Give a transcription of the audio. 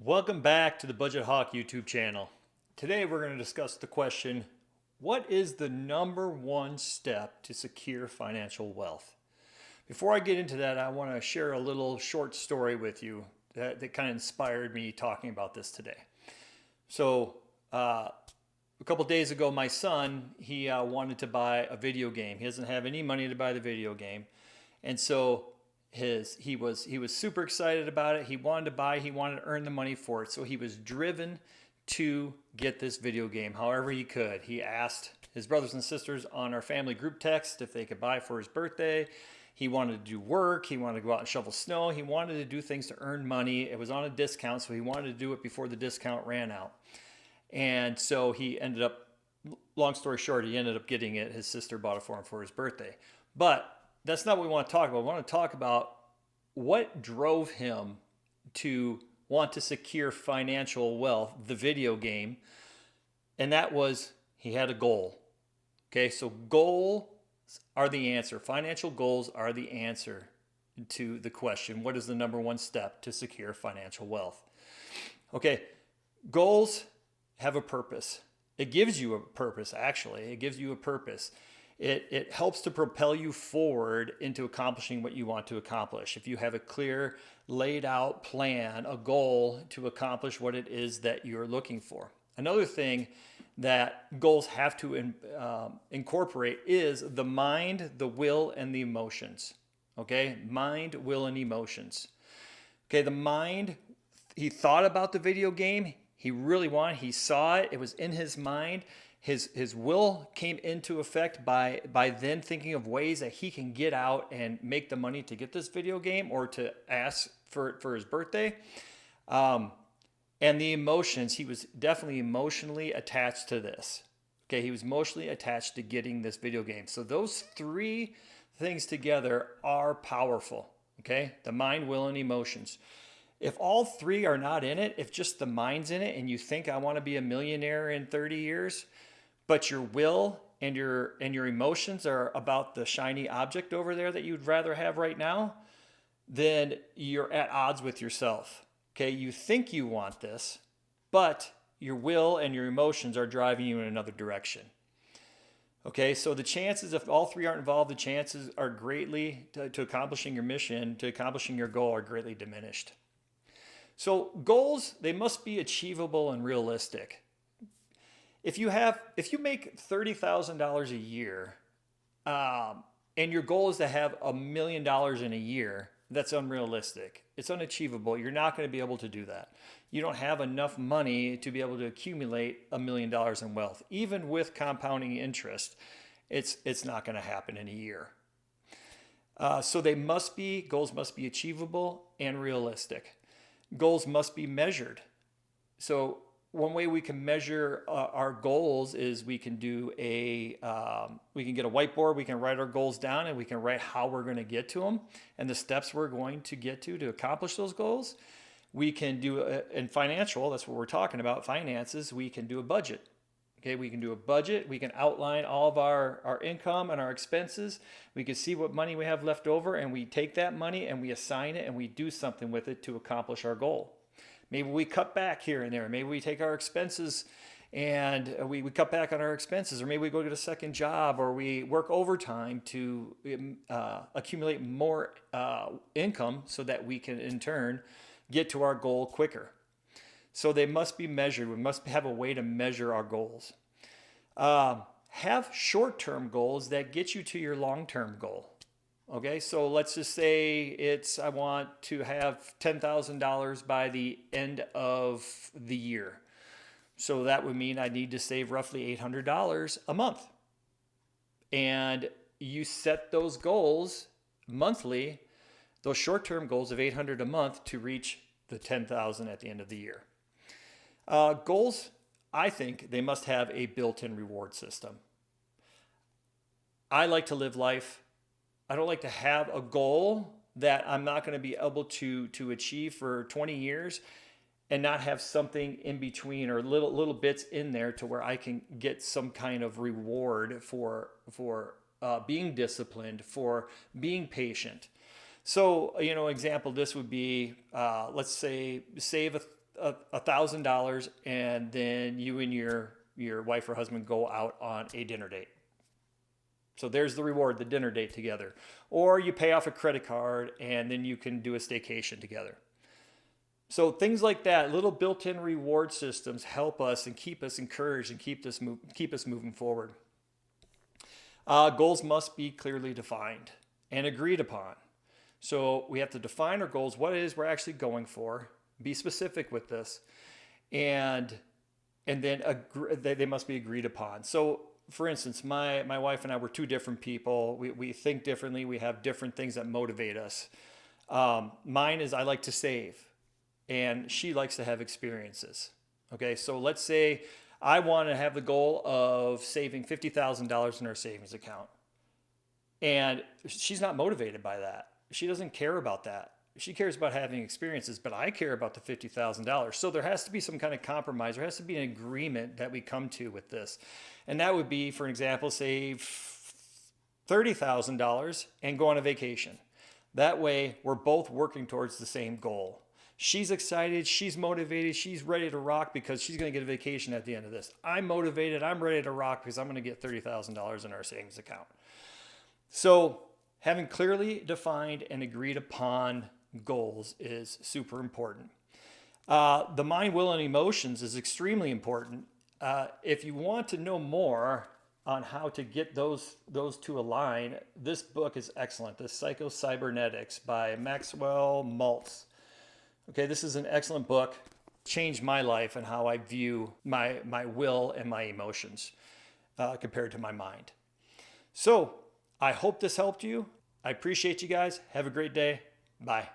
Welcome back to the Budget Hawk YouTube channel. Today we're going to discuss the question, what is the number one step to secure financial wealth? Before I get into that, I want to share a little short story with you that kind of inspired me talking about this today. So a couple days ago, my son, he wanted to buy a video game. He doesn't have any money to buy the video game. And so he was super excited about it. He wanted to earn the money for it. So he was driven to get this video game however he could. He asked his brothers and sisters on our family group text if they could buy for his birthday. He wanted to do work. He wanted to go out and shovel snow. He wanted to do things to earn money. It was on a discount, so he wanted to do it before the discount ran out. And so he ended up, long story short, he ended up getting it. His sister bought it for him for his birthday. But that's not what we want to talk about. We want to talk about what drove him to want to secure financial wealth, the video game. And that was, he had a goal. Okay, so goals are the answer. Financial goals are the answer to the question, what is the number one step to secure financial wealth? Okay, goals have a purpose. It gives you a purpose, actually. It gives you a purpose. It helps to propel you forward into accomplishing what you want to accomplish. If you have a clear, laid out plan, a goal to accomplish what it is that you're looking for. Another thing that goals have to incorporate is the mind, the will, and the emotions. Okay, mind, will, and emotions. Okay, the mind, he thought about the video game. He really wanted, he saw it. It was in his mind. His will came into effect by then thinking of ways that he can get out and make the money to get this video game or to ask for his birthday. And the emotions, he was definitely emotionally attached to this. Okay, he was emotionally attached to getting this video game. So those three things together are powerful. Okay, the mind, will, and emotions. If all three are not in it, if just the mind's in it and you think I want to be a millionaire in 30 years, but your will and your emotions are about the shiny object over there that you'd rather have right now, then you're at odds with yourself. Okay, you think you want this, but your will and your emotions are driving you in another direction. Okay, so the chances, if all three aren't involved, the chances are greatly to accomplishing your mission, to accomplishing your goal, are greatly diminished. So goals, they must be achievable and realistic. If you make $30,000 a year, and your goal is to have $1 million in a year, that's unrealistic. It's unachievable. You're not going to be able to do that. You don't have enough money to be able to accumulate $1 million in wealth. Even with compounding interest, it's not going to happen in a year. So goals must be achievable and realistic. Goals must be measured. So one way we can measure our goals is we can get a whiteboard, we can write our goals down, and we can write how we're going to get to them and the steps we're going to get to accomplish those goals. We can do, in financial, that's what we're talking about, finances, we can do a budget. Okay, we can do a budget, we can outline all of our income and our expenses. We can see what money we have left over, and we take that money and we assign it and we do something with it to accomplish our goal. Maybe we cut back here and there. Maybe we take our expenses and we cut back on our expenses, or maybe we go get a second job, or we work overtime to accumulate more income so that we can in turn get to our goal quicker. So they must be measured. We must have a way to measure our goals. Have short-term goals that get you to your long-term goal. Okay, so let's just say I want to have $10,000 by the end of the year. So that would mean I need to save roughly $800 a month. And you set those goals monthly, those short-term goals of $800 a month to reach the $10,000 at the end of the year. Goals, I think they must have a built-in reward system. I like to live life. I don't like to have a goal that I'm not going to be able to achieve for 20 years and not have something in between or little bits in there to where I can get some kind of reward for being disciplined, for being patient. So, example, this would be, let's say, save $1,000 and then you and your wife or husband go out on a dinner date. So there's the reward, the dinner date together. Or you pay off a credit card and then you can do a staycation together. So things like that, little built-in reward systems help us and keep us encouraged and keep us moving forward. Goals must be clearly defined and agreed upon. So we have to define our goals, what it is we're actually going for, be specific with this, and then they must be agreed upon. So for instance, my wife and I were two different people. We think differently. We have different things that motivate us. Mine is I like to save, and she likes to have experiences. Okay, so let's say I want to have the goal of saving $50,000 in our savings account. And she's not motivated by that. She doesn't care about that. She cares about having experiences, but I care about the $50,000. So there has to be some kind of compromise. There has to be an agreement that we come to with this. And that would be, for example, save $30,000 and go on a vacation. That way, we're both working towards the same goal. She's excited, she's motivated, she's ready to rock because she's going to get a vacation at the end of this. I'm motivated, I'm ready to rock because I'm going to get $30,000 in our savings account. So having clearly defined and agreed upon goals is super important. The mind, will, and emotions is extremely important. If you want to know more on how to get those two align, this book is excellent. The Psycho-Cybernetics by Maxwell Maltz. Okay, this is an excellent book. Changed my life and how I view my will and my emotions compared to my mind. So I hope this helped you. I appreciate you guys. Have a great day. Bye.